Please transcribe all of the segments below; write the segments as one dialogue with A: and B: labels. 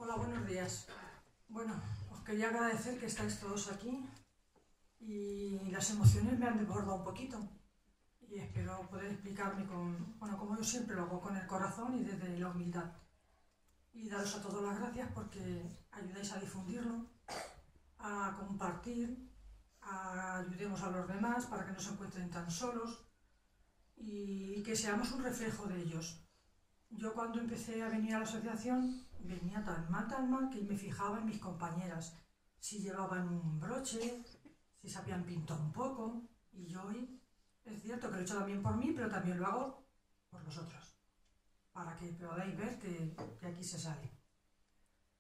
A: Hola, buenos días. Bueno, os quería agradecer que estáis todos aquí y las emociones me han desbordado un poquito y espero poder explicarme como yo siempre lo hago, con el corazón y desde la humildad. Y daros a todos las gracias porque ayudáis a difundirlo, a compartir, ayudemos a los demás para que no se encuentren tan solos y que seamos un reflejo de ellos. Yo cuando empecé a venir a la asociación venía tan mal que me fijaba en mis compañeras, si llevaban un broche, si se habían pintado un poco, y yo hoy es cierto que lo he hecho también por mí, pero también lo hago por vosotros, para que podáis ver que aquí se sale.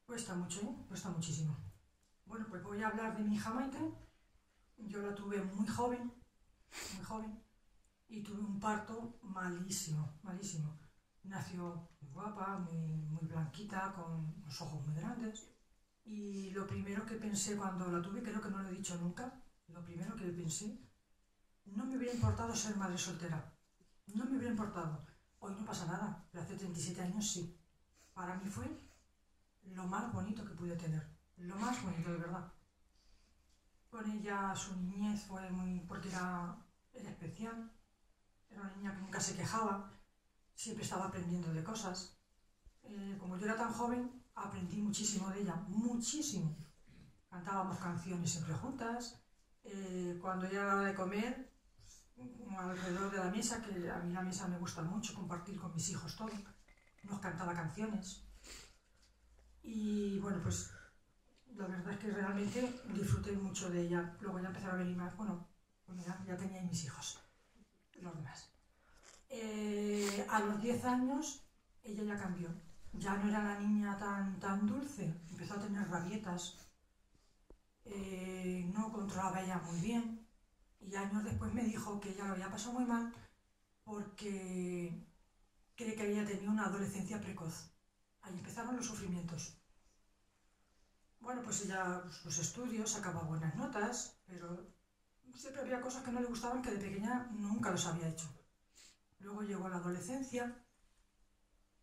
A: Cuesta mucho, ¿eh? Cuesta muchísimo. Bueno, pues voy a hablar de mi hija Maite. Yo la tuve muy joven, y tuve un parto malísimo. Nació muy guapa, muy blanquita, con los ojos muy grandes. Y lo primero que pensé cuando la tuve, creo que no lo he dicho nunca, lo primero que pensé, no me hubiera importado ser madre soltera. No me hubiera importado. Hoy no pasa nada, pero hace 37 años sí. Para mí fue lo más bonito que pude tener. Lo más bonito, de verdad. Con ella su niñez fue porque era especial. Era una niña que nunca se quejaba. Siempre estaba aprendiendo de cosas. Como yo era tan joven, aprendí muchísimo de ella, muchísimo. Cantábamos canciones siempre juntas. Cuando ya era hora de comer, alrededor de la mesa, que a mí la mesa me gusta mucho, compartir con mis hijos todo, nos cantaba canciones. Y bueno, pues la verdad es que realmente disfruté mucho de ella. Luego ya empezaron a venir más, pues ya tenía mis hijos, los demás. A los 10 años ella ya cambió, ya no era la niña tan dulce, empezó a tener rabietas, no controlaba ella muy bien y años después me dijo que ella lo había pasado muy mal porque cree que había tenido una adolescencia precoz. Ahí empezaron los sufrimientos. Bueno, pues ella, sus estudios, sacaba buenas notas, pero siempre había cosas que no le gustaban que de pequeña nunca los había hecho. Luego llegó la adolescencia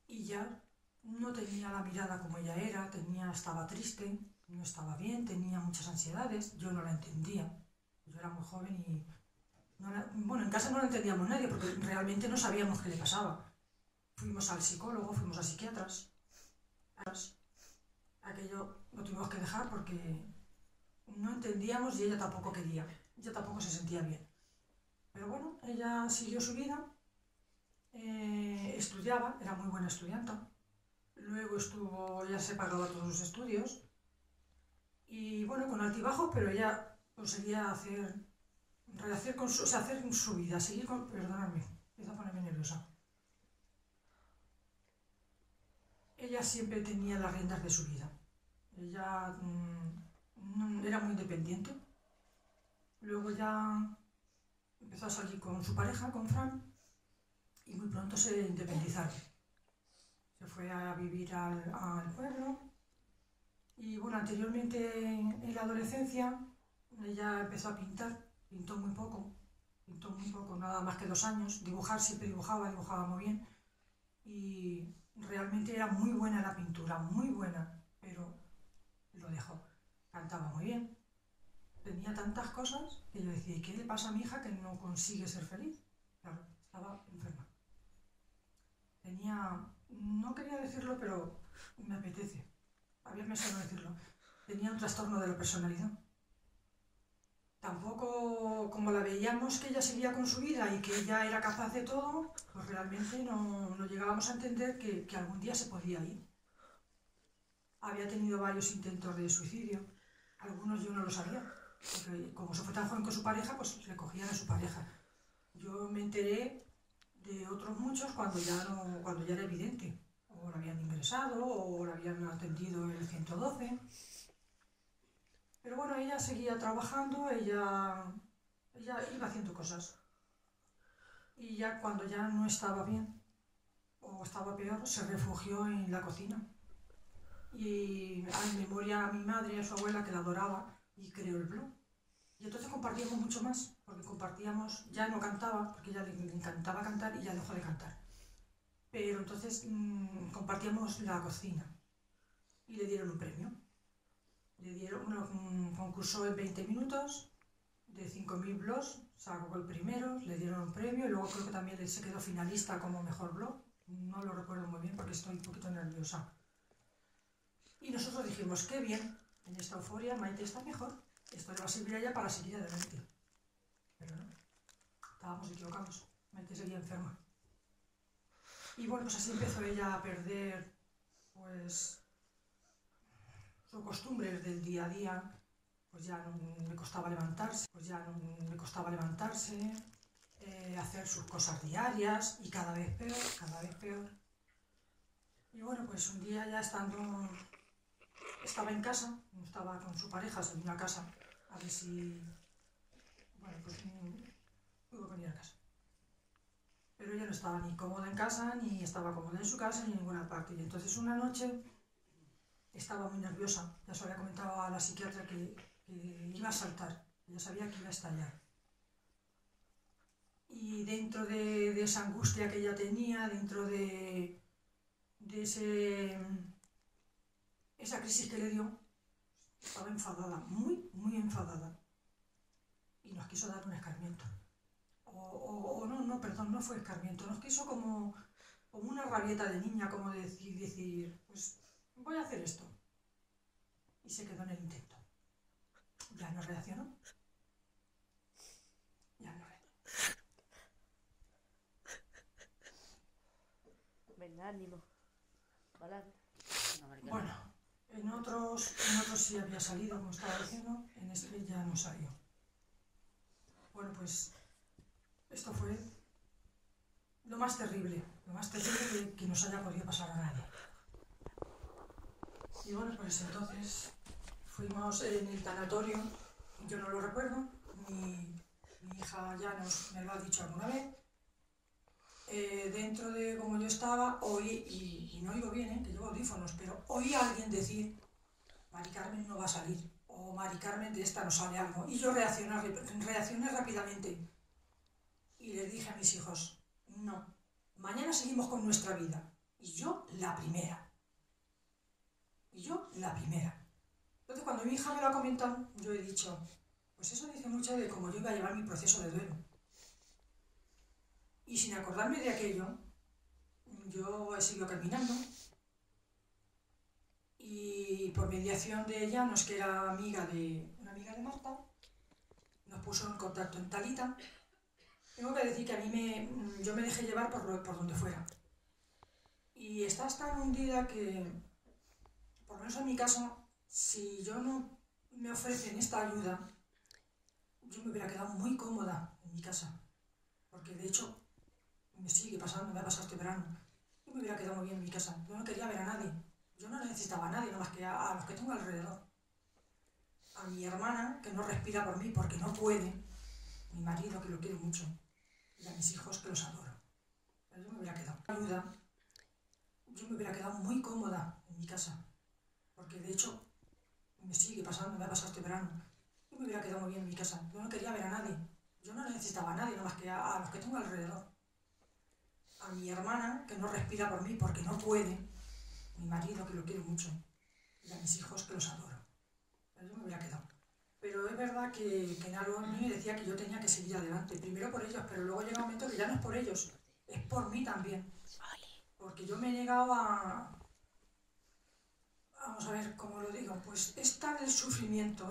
A: y ya no tenía la mirada como ella era, estaba triste, no estaba bien, tenía muchas ansiedades, yo no la entendía. Yo era muy joven y en casa no la entendíamos nadie porque realmente no sabíamos qué le pasaba. Fuimos al psicólogo, fuimos a psiquiatras. Aquello lo tuvimos que dejar porque no entendíamos y ella tampoco quería, ella tampoco se sentía bien. Pero bueno, ella siguió su vida. Estudiaba, era muy buena estudiante. Luego ya se pagaba todos sus estudios. Y bueno, con altibajos, pero ella conseguía hacer su vida, perdonadme, empiezo a ponerme nerviosa. Ella siempre tenía las riendas de su vida. Ella era muy independiente. Luego ya empezó a salir con su pareja, con Fran, y muy pronto se independizaron. Se fue a vivir al pueblo y bueno, anteriormente en la adolescencia ella empezó a pintar, pintó muy poco, nada más que 2 años. Dibujar siempre dibujaba muy bien y realmente era muy buena en la pintura, muy buena, pero lo dejó. Cantaba muy bien, tenía tantas cosas que yo decía, ¿y qué le pasa a mi hija que no consigue ser feliz? Claro, estaba enferma. No quería decirlo, pero me apetece. Había pensado decirlo. Tenía un trastorno de la personalidad. Tampoco, como la veíamos que ella seguía con su vida y que ella era capaz de todo, pues realmente no llegábamos a entender que algún día se podía ir. Había tenido varios intentos de suicidio. Algunos yo no lo sabía, porque como se fue tan joven con su pareja, pues recogían a su pareja. Yo me enteré de otros muchos cuando ya era evidente. O la habían ingresado o la habían atendido en el 112. Pero bueno, ella seguía trabajando, ella iba haciendo cosas. Y ya cuando ya no estaba bien, o estaba peor, se refugió en la cocina. Y en memoria a mi madre y a su abuela, que la adoraba, y creó el blog. Y entonces compartíamos mucho más, porque ya no cantaba, porque ella le encantaba cantar y ya dejó de cantar. Pero entonces compartíamos la cocina. y le dieron un premio. Concursó en 20 minutos, de 5.000 blogs, sacó el primero, le dieron un premio y luego creo que también se quedó finalista como mejor blog. No lo recuerdo muy bien porque estoy un poquito nerviosa. Y nosotros dijimos, qué bien, en esta euforia Maite está mejor, esto le va a servir a ella para seguir adelante. Pero no, estábamos equivocados, Maite seguía enferma. Y bueno, pues así empezó ella a perder, pues, sus costumbres del día a día. Pues ya no le costaba levantarse, hacer sus cosas diarias y cada vez peor, cada vez peor. Y bueno, pues un día ya estaba en casa, estaba con su pareja, se vino a casa, a ver si, bueno, pues pudo venir a casa. Pero ella no estaba ni cómoda en casa, ni estaba cómoda en su casa, ni en ninguna parte. Y entonces una noche estaba muy nerviosa, ya se había comentado a la psiquiatra que iba a saltar, ella sabía que iba a estallar. Y dentro de esa angustia que ella tenía, dentro de esa crisis que le dio, estaba enfadada, muy, muy enfadada. Y nos quiso dar un escarmiento. No fue escarmiento, nos quiso como una rabieta de niña, como decir, pues voy a hacer esto. Y se quedó en el intento. Ya no reaccionó.
B: Venga, ánimo. Balance.
A: Bueno, en otros sí había salido, como estaba diciendo, en este ya no salió. Bueno, pues esto fue lo más terrible que nos haya podido pasar a nadie. Y bueno, pues entonces fuimos en el tanatorio, yo no lo recuerdo, mi hija ya me lo ha dicho alguna vez. Dentro de como yo estaba, oí, y no oigo bien, que llevo audífonos, pero oí a alguien decir, Mari Carmen no va a salir, o Mari Carmen de esta no sale algo. Y yo reaccioné rápidamente y les dije a mis hijos, no, mañana seguimos con nuestra vida. Y yo la primera. Entonces cuando mi hija me lo ha comentado, yo he dicho, pues eso dice mucho de cómo yo iba a llevar mi proceso de duelo. Y sin acordarme de aquello, yo he seguido caminando y por mediación de ella, no es que era una amiga de Marta, nos puso en contacto en Talita. Tengo que decir que a mí yo me dejé llevar por donde fuera. Y estás tan hundida que, por lo menos en mi caso, si yo no me ofrecen esta ayuda, yo me hubiera quedado muy cómoda en mi casa. Porque de hecho, me sigue pasando, me ha pasado este verano. Yo me hubiera quedado muy bien en mi casa. Yo no quería ver a nadie. Yo no necesitaba a nadie, nada más que a los que tengo alrededor. A mi hermana, que no respira por mí porque no puede. Mi marido, que lo quiero mucho. Y a mis hijos, que los adoro. Pero yo me hubiera quedado. Ayuda. Yo me hubiera quedado muy cómoda en mi casa. Porque de hecho, me sigue pasando, me ha pasado este verano. Yo me hubiera quedado muy bien en mi casa. Yo no quería ver a nadie. Yo no necesitaba a nadie, nada más que a los que tengo alrededor. A mi hermana, que no respira por mí porque no puede. Mi marido, que lo quiero mucho. Y a mis hijos, que los adoro. Pero yo me hubiera quedado. Pero es verdad que en algo a mí me decía que yo tenía que seguir adelante. Primero por ellos, pero luego llega un momento que ya no es por ellos. Es por mí también. Porque yo me he negado a... Vamos a ver cómo lo digo. Pues es tal el sufrimiento,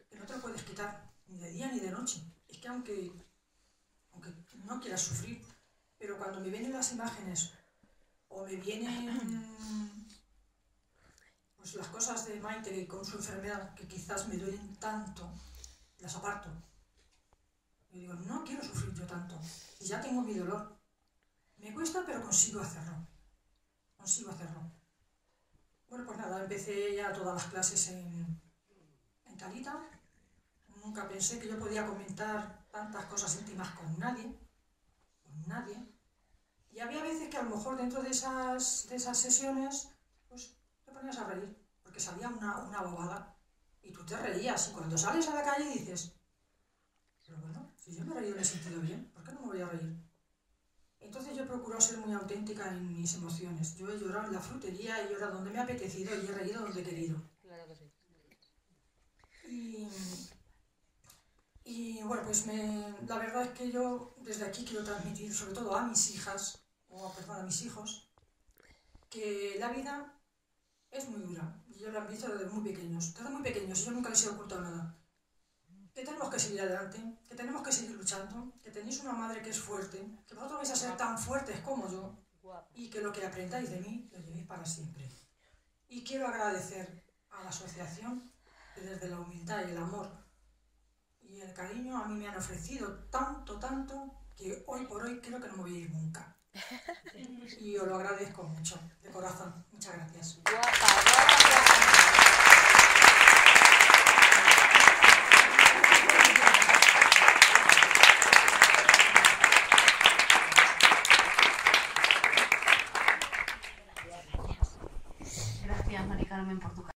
A: que no te lo puedes quitar ni de día ni de noche. Es que aunque no quieras sufrir, pero cuando me vienen las imágenes o me vienen pues las cosas de Maite con su enfermedad que quizás me duelen tanto, las aparto. Yo digo, no quiero sufrir yo tanto, ya tengo mi dolor. Me cuesta, pero consigo hacerlo. Bueno, pues nada, empecé ya todas las clases en Talita. Nunca pensé que yo podía comentar tantas cosas íntimas con nadie. Y había veces que a lo mejor dentro de esas sesiones, pues te ponías a reír, porque salía una bobada. Y tú te reías, y cuando sales a la calle dices, pero bueno, si yo me he reído y me he sentido bien, ¿por qué no me voy a reír? Entonces yo procuro procuro ser muy auténtica en mis emociones. Yo he llorado en la frutería, he llorado donde me ha apetecido y he reído donde he querido.
B: Claro que sí.
A: Y bueno, pues la verdad es que yo desde aquí quiero transmitir, sobre todo a mis hijas, a mis hijos, que la vida es muy dura. Y yo la he visto desde muy pequeños. Desde muy pequeños, yo nunca les he ocultado nada. Que tenemos que seguir adelante, que tenemos que seguir luchando, que tenéis una madre que es fuerte, que vosotros vais a ser tan fuertes como yo, y que lo que aprendáis de mí lo llevéis para siempre. Y quiero agradecer a la asociación que desde la humildad y el amor y el cariño a mí me han ofrecido tanto, que hoy por hoy creo que no me voy a ir nunca. Y os lo agradezco mucho, de corazón. Muchas gracias.
C: Gracias, Mari Carmen, por tu